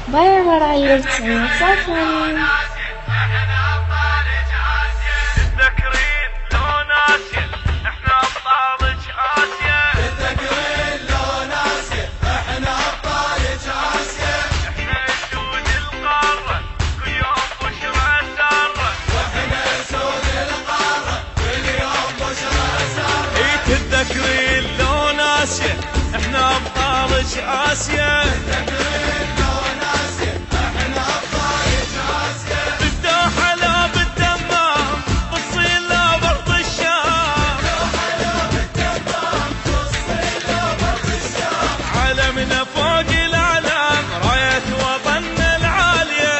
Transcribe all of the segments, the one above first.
برابر عيلتي سافرين. تذكرين لون آسيا احنا أبطال آسيا. تذكرين لون آسيا احنا أبطال آسيا. احنا أسود القارة كل يوم بشرى سارة. واحنا أسود القارة كل يوم بشرى سارة. اي تذكرين لون آسيا احنا أبطال آسيا. تذكرين لون آسيا احنا أبطال آسيا. بالدوحة لا بالدمام بالصين لا برض الشام. علمنا فوق الأعلام راية وطننا العالية.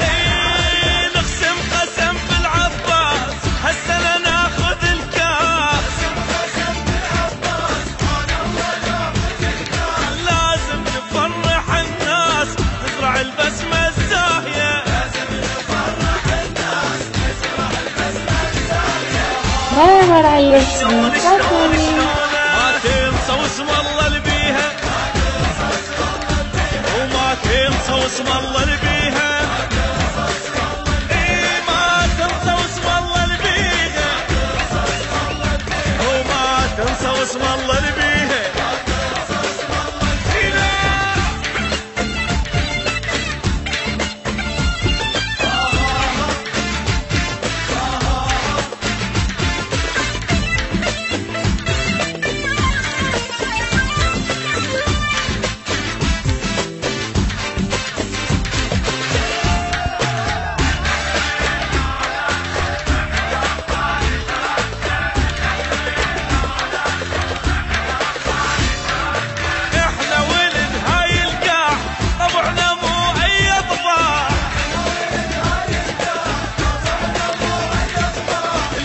إيه نقسم قسم بالعباس هالسنة ناخذ الكاس. لازم نفرح الناس نزرع البسمة الزاهية. برابر عيلتي سافرين. ما تنسى واسم الله اللي بيها وما تنسى واسم الله اللي بيها. إيه ما تنسى واسم الله اللي بيها وما تنسى واسم الله اللي بيها. احنا ولد هاي القاع طبعنا مو اي اطباع.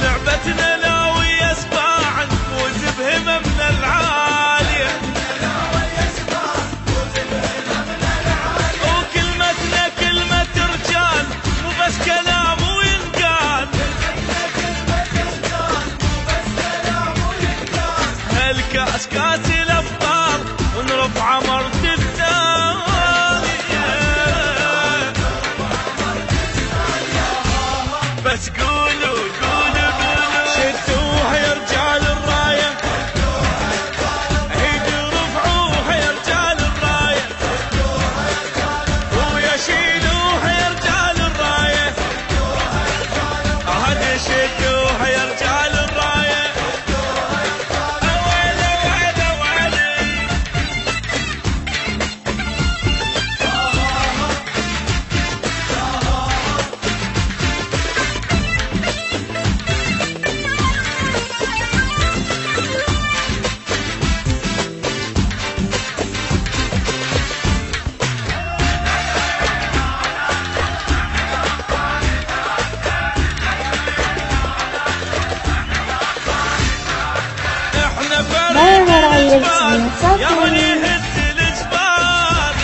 لعبتنا ناوية سباع نفوز بهممنا العالية. وكلمتنا كلمة رجال مو بس كلام وينقال. هالكاس كاس الابطال ونرفع مرت الثانية. بس قولوا قولوا قولوا شدوها يا رجال الراية. ايدوا رفعوها يا رجال الراية ويا شيلوها يا رجال الراية. هذه شدوها يا رجال الراية. أويلي ويلي ويلي. احنا فريق برابر عيلتي الجبال يا من سافرين. يهز الجبال.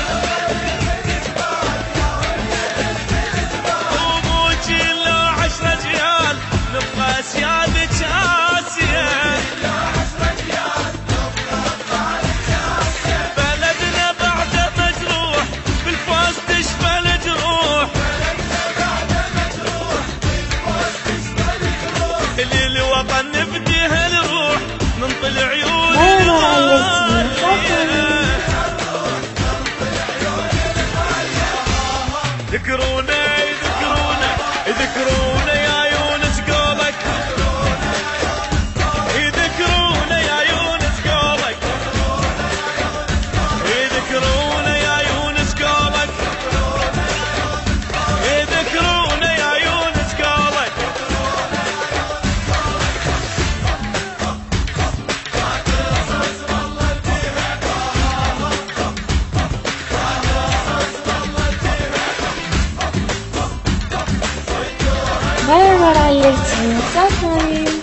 وابوجي له 10 جيال نبقى سيادة آسيا. بلدنا بعده مجروح بالفوز تشفى الجروح. للوطن نفديها الروح ننطي العيون برابر عيلتي الغالية. سافرين. ذكرونا يذكرونا يذكرونا يا يونس قولك. يذكرونا يا يونس قولك. يذكرونا يا يونس قولك. يذكرونا يا يونس قولك. برابر عيلتي سافرين.